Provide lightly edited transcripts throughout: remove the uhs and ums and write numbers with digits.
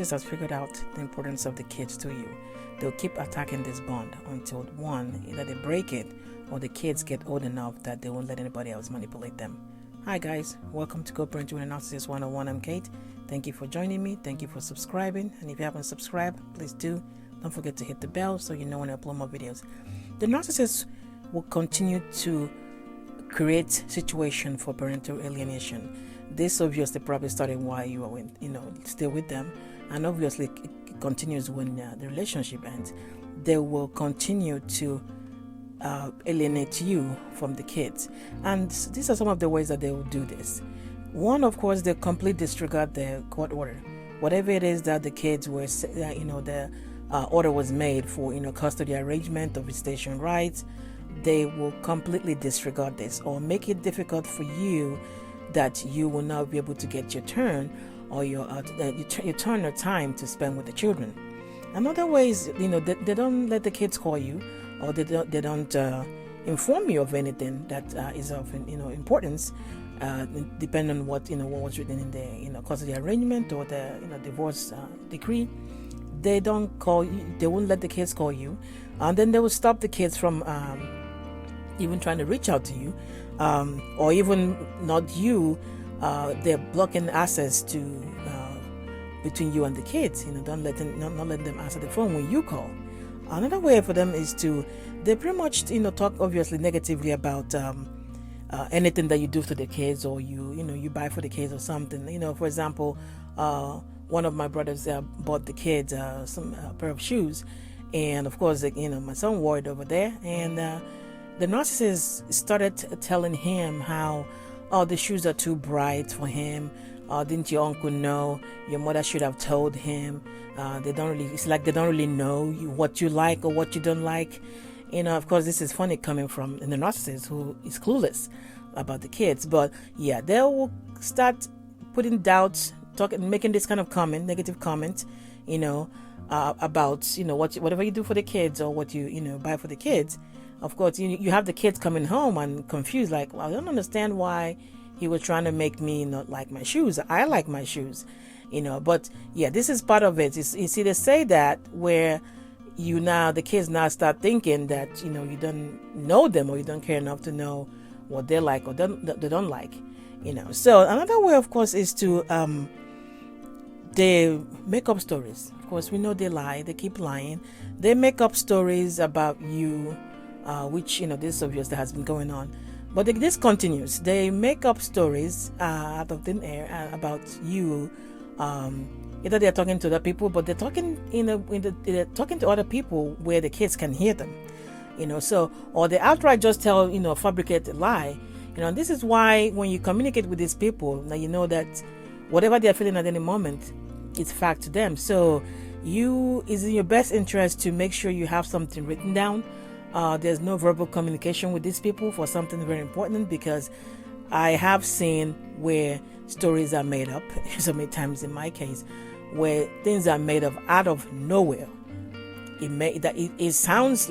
narcissist has figured out the importance of the kids to you. They'll keep attacking this bond until one, either they break it or the kids get old enough that they won't let anybody else manipulate them. Hi guys, welcome to Parental Alienation 101. I'm Kate. Thank you for joining me. Thank you for subscribing. And if you haven't subscribed, please do. Don't forget to hit the bell so you know when I upload more videos. The narcissist will continue to create situation for parental alienation. This obviously probably started while you are still with them, and obviously it continues when the relationship ends. They will continue to alienate you from the kids, and these are some of the ways that they will do this. One, of course, they completely disregard the court order. Whatever it is that the kids were, the order was made for, custody arrangement or visitation rights, they will completely disregard this or make it difficult for you that you will not be able to get your turn or your turn or time to spend with the children. Another way is, they don't let the kids call you, or they don't inform you of anything that is of importance, depending on what was written in the custody arrangement or the divorce decree. They don't call you. They won't let the kids call you, and then they will stop the kids from even trying to reach out to you, or even not you. They're blocking access to between you and the kids. Don't let them, not letting them answer the phone when you call. Another way for them is they pretty much talk obviously negatively about anything that you do to the kids, or you buy for the kids or something. For example, one of my brothers bought the kids some pair of shoes, and of course my son wore it over there, and the narcissist started telling him how, the shoes are too bright for him. Didn't your uncle know? Your mother should have told him. It's like they don't really know what you like or what you don't like. Of course, this is funny coming from the narcissist who is clueless about the kids. But yeah, they will start putting doubts, making this kind of negative comment, about whatever you do for the kids or what you buy for the kids. Of course, you have the kids coming home and confused, like, well, I don't understand why he was trying to make me not like my shoes. I like my shoes, But yeah, this is part of it. You see, they say that where the kids now start thinking that you don't know them, or you don't care enough to know what they like or they don't like, So another way, of course, is to they make up stories. Of course, we know they lie. They keep lying. They make up stories about you. Which this obviously has been going on, but this continues. They make up stories out of thin air about you. Either they're talking to other people, but they're talking they're talking to other people where the kids can hear them. Or they outright just tell fabricate a lie. And this is why when you communicate with these people, now you know that whatever they're feeling at any moment, it's fact to them. So it's in your best interest to make sure you have something written down. There's no verbal communication with these people for something very important, because I have seen where stories are made up so many times in my case, where things are made up out of nowhere. It sounds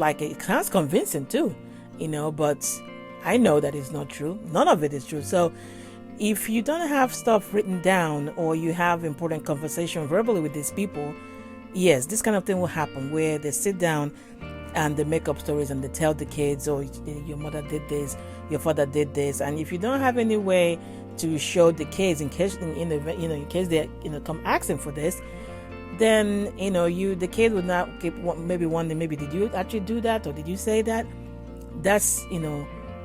convincing too, but I know that it's not true. None of it is true. So if you don't have stuff written down, or you have important conversation verbally with these people, yes, this kind of thing will happen where they sit down and they make up stories and they tell the kids, your mother did this, your father did this. And if you don't have any way to show the kids in case they come asking for this, then the kid would not keep maybe wondering, maybe did you actually do that, or did you say that? That's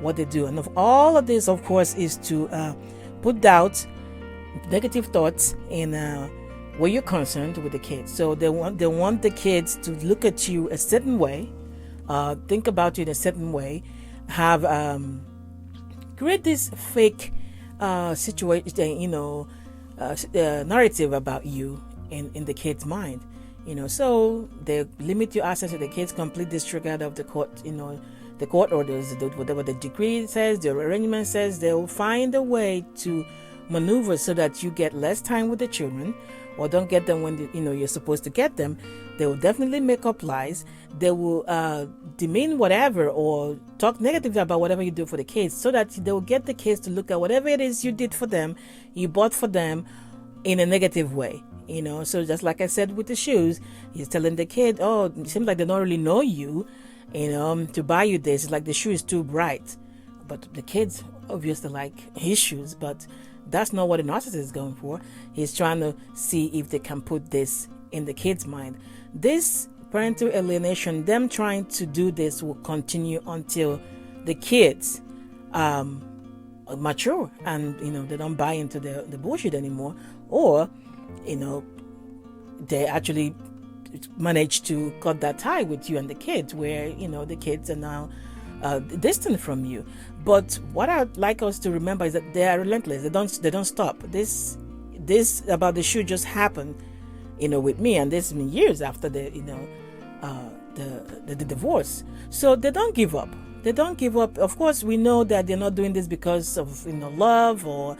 what they do. And of all of this, of course, is to put doubt, negative thoughts in where you're concerned with the kids. So they want the kids to look at you a certain way, think about you in a certain way, have create this fake situation, narrative about you in the kid's mind. So they limit your access to the kids, complete disregard of the court, the court orders, whatever the decree says, the arrangement says. They will find a way to maneuver so that you get less time with the children, or don't get them when you're supposed to get them. They will definitely make up lies. They will demean whatever or talk negatively about whatever you do for the kids, so that they will get the kids to look at whatever it is you did for them, you bought for them, in a negative way. So just like I said with the shoes, he's telling the kid, oh, it seems like they don't really know you, to buy you this. It's like the shoe is too bright. But the kids obviously like his shoes, but that's not what a narcissist is going for. He's trying to see if they can put this in the kid's mind. This parental alienation, them trying to do this, will continue until the kids mature and they don't buy into the bullshit anymore, or they actually manage to cut that tie with you and the kids, where the kids are now distant from you. But what I'd like us to remember is that they are relentless. They don't stop. This about the shoe just happened with me, and this has been years after the divorce. So they don't give up. They don't give up. Of course, we know that they're not doing this because of love, or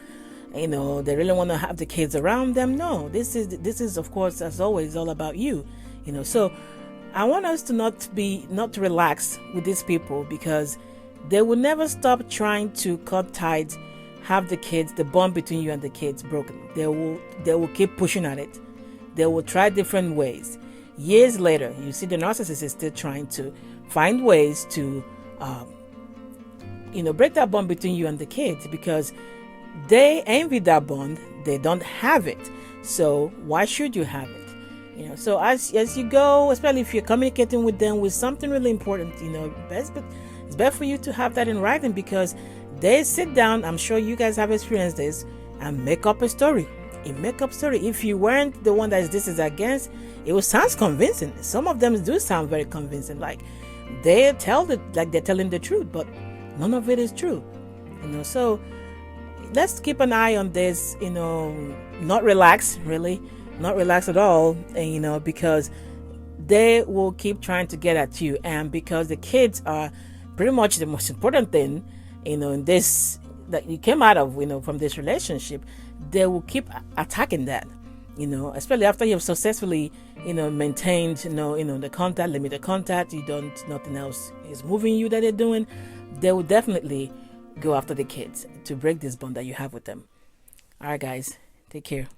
they really want to have the kids around them. No, this is of course, as always, all about you. So I want us to not relax with these people, because they will never stop trying to cut ties, have the bond between you and the kids broken. They will keep pushing at it. They will try different ways. Years later, you see the narcissist is still trying to find ways to break that bond between you and the kids, because they envy that bond. They don't have it. So why should you have it? So as you go, especially if you're communicating with them with something really important, it's best for you to have that in writing, because they sit down, I'm sure you guys have experienced this, and make up a story. If you weren't the one that this is against, it sounds convincing. Some of them do sound very convincing, like they tell it like they're telling the truth, but none of it is true. So let's keep an eye on this. Not relax at all, and because they will keep trying to get at you, and because the kids are pretty much the most important thing, in this that you came out of, from this relationship, they will keep attacking that, especially after you have successfully, maintained, the contact, limited contact, nothing else is moving you that they're doing. They will definitely go after the kids to break this bond that you have with them. All right, guys, take care.